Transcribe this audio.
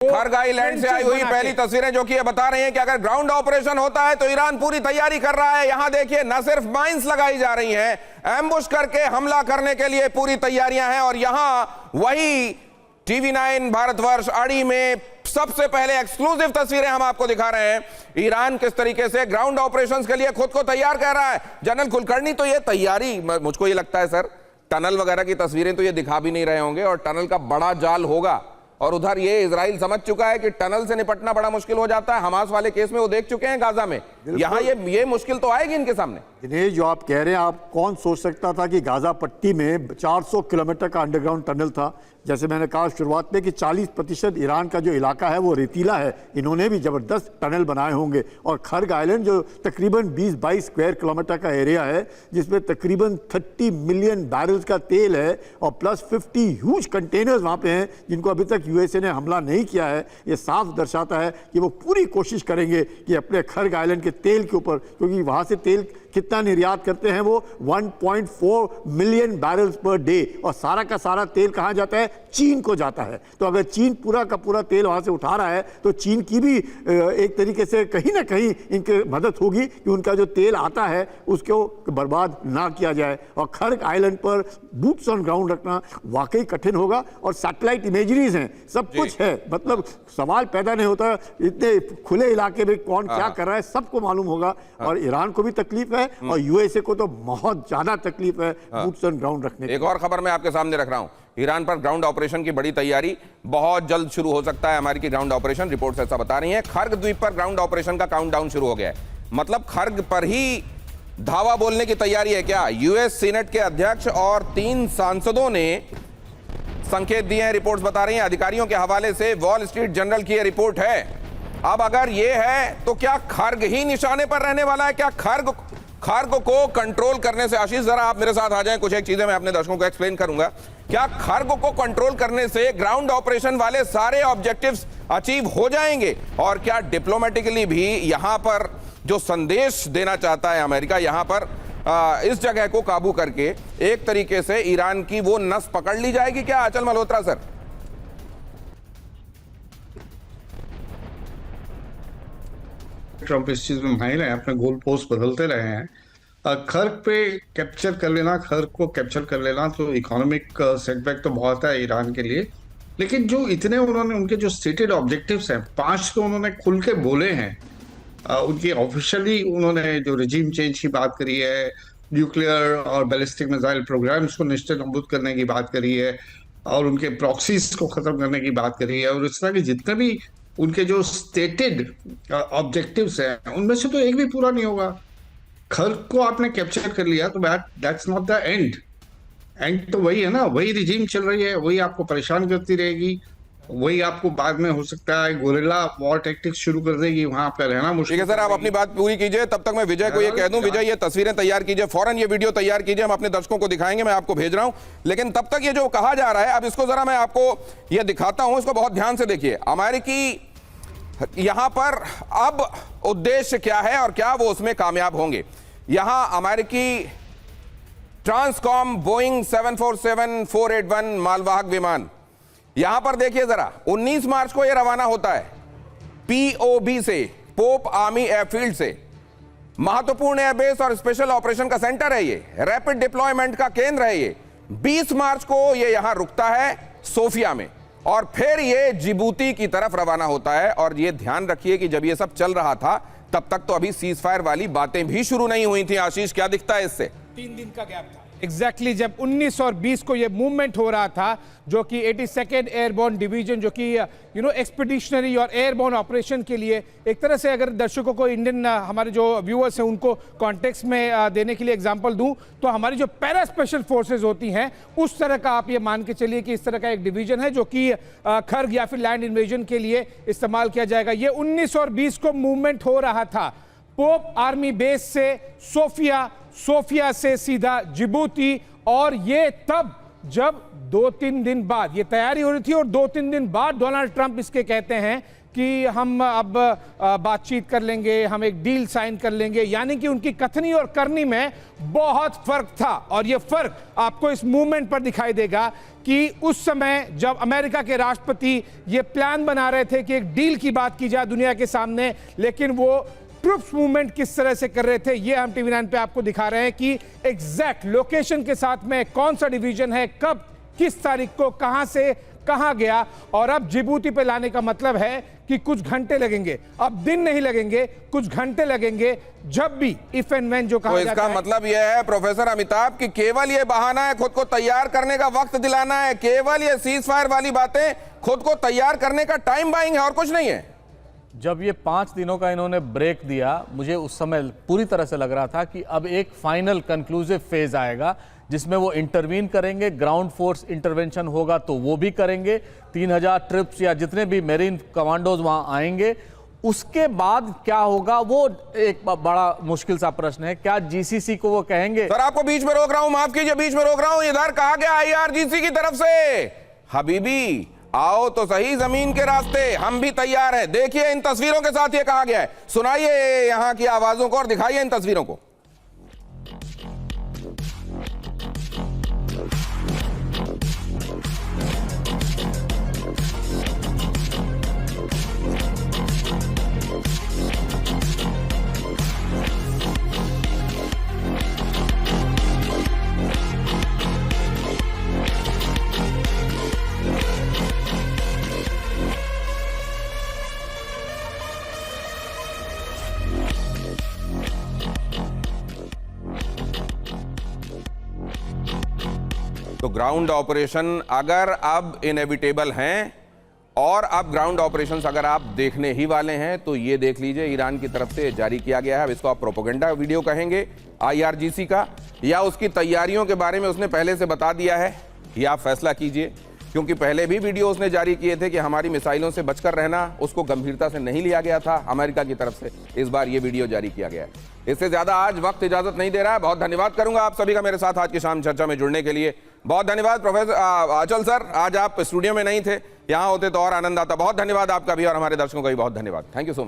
खर्ग island से आई हुई पहली तस्वीरें जो कि ये बता रही हैं कि अगर ग्राउंड ऑपरेशन होता है तो ईरान पूरी तैयारी कर रहा है। यहां देखिए न सिर्फ माइंस लगाई जा रही हैं, एम्बुश करके हमला करने के लिए पूरी तैयारियां हैं। और यहां वही TV9 भारतवर्ष अड़ी में सबसे पहले एक्सक्लूसिव तस्वीरें हम आपको दिखा रहे हैं। ईरान किस तरीके से ग्राउंड ऑपरेशंस के लिए खुद को तैयार कर रहा है। जनरल कुलकर्णी, तो ये तैयारी, मुझको ये लगता है सर, टनल वगैरह की तस्वीरें तो ये दिखा भी नहीं रहे होंगे और टनल का बड़ा जाल होगा। और उधर ये इजराइल समझ चुका है कि टनल से निपटना बड़ा मुश्किल हो जाता है। हमास वाले केस में वो देख चुके हैं गाजा में, यहां ये मुश्किल तो आएगी इनके सामने। दिनेश, जो आप कह रहे हैं, आप कौन सोच सकता था कि गाजा पट्टी में 400 किलोमीटर का अंडरग्राउंड टनल था। जैसे मैंने कहा शुरुआत में कि 40% ईरान का जो इलाका है वो रेतीला है, इन्होंने भी जबरदस्त टनल बनाए होंगे। और खर्ग आइलैंड जो तकरीबन 20-22 स्क्वायर किलोमीटर का एरिया है, जिसमें तकरीबन 30 मिलियन बैरल्स का तेल है और प्लस 50 ह्यूज कंटेनर्स वहाँ पे हैं जिनको अभी तक USA ने हमला नहीं किया है। ये साफ दर्शाता है कि वो पूरी कोशिश करेंगे कि अपने खर्ग आइलैंड के तेल के ऊपर, क्योंकि वहाँ से तेल कितना निर्यात करते हैं वो 1.4 मिलियन बैरल्स पर डे, और सारा का सारा तेल कहाँ जाता है? चीन को जाता है। तो अगर चीन पूरा का पूरा तेल वहाँ से उठा रहा है तो चीन की भी एक तरीके से कहीं ना कहीं इनकी मदद होगी कि उनका जो तेल आता है उसको बर्बाद ना किया जाए। और खर्ग आइलैंड पर बूट्स ऑन ग्राउंड रखना वाकई कठिन होगा। और सैटेलाइट इमेजरीज हैं, सब कुछ है, मतलब सवाल पैदा नहीं होता इतने खुले इलाके में कौन क्या कर रहा है, सबको मालूम होगा। और ईरान को भी तकलीफ है और USA को तो बहुत ज्यादा तकलीफ है बूट्स ऑन ग्राउंड रखने की। एक और खबर मैं आपके सामने रख रहा हूं, ईरान पर ग्राउंड ऑपरेशन की बड़ी तैयारी, बहुत जल्द शुरू हो सकता है अमेरिकी ग्राउंड ऑपरेशन, रिपोर्ट्स ऐसा बता रही हैं। खर्ग द्वीप पर ग्राउंड ऑपरेशन का काउंटडाउन शुरू हो गया है, मतलब खर्ग पर ही धावा बोलने की तैयारी है क्या? US सीनेट के अध्यक्ष और 3 सांसदों ने संकेत दिए हैं, रिपोर्ट्स बता रही हैं। अधिकारियों के हवाले से वॉल स्ट्रीट जर्नल की यह रिपोर्ट है। अब अगर यह है तो क्या खर्ग ही निशाने पर रहने वाला है? क्या खर्ग को कंट्रोल करने से, आशीष जरा आप मेरे साथ आ जाएं, कुछ एक चीजें मैं अपने दर्शकों को एक्सप्लेन करूंगा। क्या खर्ग को कंट्रोल करने से ग्राउंड ऑपरेशन वाले सारे ऑब्जेक्टिव्स अचीव हो जाएंगे? और क्या डिप्लोमेटिकली भी यहां पर जो संदेश देना चाहता है अमेरिका, यहां पर इस जगह को काबू करके एक तरीके से ईरान की वो नस पकड़ ली जाएगी क्या? अचल मल्होत्रा सर। ट्रंप इस चीज में माहिर है, अपने गोल पोस्ट बदलते रहे हैं। खर्ग पे कैप्चर कर लेना, खर्ग को कैप्चर कर लेना तो इकोनॉमिक सेटबैक तो बहुत है ईरान के लिए। लेकिन जो इतने उन्होंने उनके जो स्टेटेड ऑब्जेक्टिव्स हैं, 5 तो उन्होंने खुल के बोले हैं। उनकी ऑफिशियली उन्होंने जो रिजीम चेंज की बात करी है, न्यूक्लियर और बैलिस्टिक मिसाइल प्रोग्राम्स को निश्चित करने की बात करी है, और उनके प्रॉक्सीज को खत्म करने की बात करी है। और इस तरह के जितने भी उनके जो स्टेटेड ऑब्जेक्टिव्स हैं, उनमें से तो एक भी पूरा नहीं होगा। खर्ग को आपने कैप्चर कर लिया तो that's not the end. And तो वही है ना, वही रिजीम चल रही है, वही आपको परेशान करती रहेगी, वही आपको बाद में हो सकता है गोरिल्ला वॉर टैक्टिक्स शुरू कर देगी, वहां आपका रहना मुश्किल। ठीक है सर, आप अपनी बात पूरी कीजिए, तब तक मैं विजय को ये कह दूं, विजय ये तस्वीरें तैयार कीजिए, फौरन ये वीडियो तैयार कीजिए, हम अपने दर्शकों को दिखाएंगे, मैं आपको भेज रहा हूं। लेकिन तब तक ये जो कहा जा रहा है, अब इसको जरा मैं आपको ये दिखाता हूं, इसको बहुत ध्यान से देखिए। अमेरिकी यहां पर अब उद्देश्य क्या है और क्या वो उसमें कामयाब होंगे। यहां अमेरिकी ट्रांसकॉम बोइंग 747-481 मालवाहक विमान, यहां पर देखिए जरा, 19 मार्च को यह रवाना होता है POB से, पोप आर्मी एयरफील्ड से। महत्वपूर्ण एयरबेस और स्पेशल ऑपरेशन का सेंटर है ये, रैपिड डिप्लॉयमेंट का केंद्र है ये। 20 मार्च को ये यहां रुकता है सोफिया में और फिर ये जिबूती की तरफ रवाना होता है। और ये ध्यान रखिए कि जब ये सब चल रहा था तब तक तो अभी सीज फायर वाली बातें भी शुरू नहीं हुई थी। आशीष, क्या दिखता है इससे? 3 दिन का गैप था एग्जैक्टली जब 19 और 20 को ये मूवमेंट हो रहा था, जो कि 82nd एयरबोर्न डिवीजन, जो कि एक्सपीडिशनरी और एयरबोर्न ऑपरेशन के लिए, एक तरह से अगर दर्शकों को, इंडियन हमारे जो व्यूअर्स हैं उनको कॉन्टेक्स्ट में देने के लिए एग्जांपल दूं, तो हमारी जो पैरा स्पेशल फोर्सेज होती हैं उस तरह का आप ये मान के चलिए कि इस तरह का एक डिवीजन है जो कि खर्ग या फिर लैंड इन्वेजन के लिए इस्तेमाल किया जाएगा। ये 19 और 20 को मूवमेंट हो रहा था पोप आर्मी बेस से सोफिया, सोफिया से सीधा जिबूती, और ये तब जब 2-3 दिन बाद ये तैयारी हो रही थी और 2-3 दिन बाद डोनाल्ड ट्रंप इसके कहते हैं कि हम अब बातचीत कर लेंगे, हम एक डील साइन कर लेंगे, यानी कि उनकी कथनी और करनी में बहुत फर्क था। और ये फर्क आपको इस मूवमेंट पर दिखाई देगा कि उस समय जब अमेरिका के राष्ट्रपति ये प्लान बना रहे थे कि एक डील की बात की जाए दुनिया के सामने, लेकिन वो ट्रूप्स मूवमेंट किस तरह से कर रहे थे ये हम TV9 पे आपको दिखा रहे हैं कि एग्जैक्ट लोकेशन के साथ में कौन सा डिवीजन है, कब, किस तारीख को, कहां से कहां गया। और अब जिबूती पे लाने का मतलब है कि कुछ घंटे लगेंगे, अब दिन नहीं लगेंगे, कुछ घंटे लगेंगे, जब भी इफ एंड व्हेन जो कहा तो जाता इसका है। मतलब यह है प्रोफेसर अमिताभ कि केवल ये बहाना है खुद को तैयार करने का, वक्त दिलाना है, केवल ये सीज फायर वाली बातें खुद को तैयार करने का टाइम बाइंग है और कुछ नहीं है। जब ये 5 दिनों का इन्होंने ब्रेक दिया, मुझे उस समय पूरी तरह से लग रहा था कि अब एक फाइनल कंक्लूसिव फेज आएगा जिसमें वो इंटरवीन करेंगे, ग्राउंड फोर्स इंटरवेंशन होगा तो वो भी करेंगे, 3000 ट्रिप्स या जितने भी मेरीन कमांडोज वहां आएंगे। उसके बाद क्या होगा वो एक बड़ा मुश्किल सा प्रश्न है। क्या जीसीसी को वो कहेंगे? सर आपको बीच में रोक रहा हूं, माफ कीजिए, बीच में रोक रहा हूं। इधर कहा गया IRGC की तरफ से, हबीबी आओ तो सही जमीन के रास्ते, हम भी तैयार हैं। देखिए इन तस्वीरों के साथ ये कहा गया है, सुनाइए यहां की आवाजों को और दिखाइए इन तस्वीरों को। तो ग्राउंड ऑपरेशन अगर अब इनएविटेबल हैं और अब ग्राउंड ऑपरेशंस अगर आप देखने ही वाले हैं तो ये देख लीजिए ईरान की तरफ से जारी किया गया है। अब इसको आप प्रोपेगेंडा वीडियो कहेंगे IRGC का, या उसकी तैयारियों के बारे में उसने पहले से बता दिया है, ये आप फैसला कीजिए। क्योंकि पहले भी वीडियो उसने जारी किए थे कि हमारी मिसाइलों से बचकर रहना, उसको गंभीरता से नहीं लिया गया था अमेरिका की तरफ से। इस बार ये वीडियो जारी किया गया है। इससे ज्यादा आज वक्त इजाजत नहीं दे रहा है। बहुत धन्यवाद करूंगा आप सभी का मेरे साथ आज की शाम चर्चा में जुड़ने के लिए। बहुत धन्यवाद प्रोफेसर आंचल सर, आज आप स्टूडियो में नहीं थे, यहां होते तो और आनंद आता। बहुत धन्यवाद आपका भी और हमारे दर्शकों का भी बहुत धन्यवाद। Thank you so much.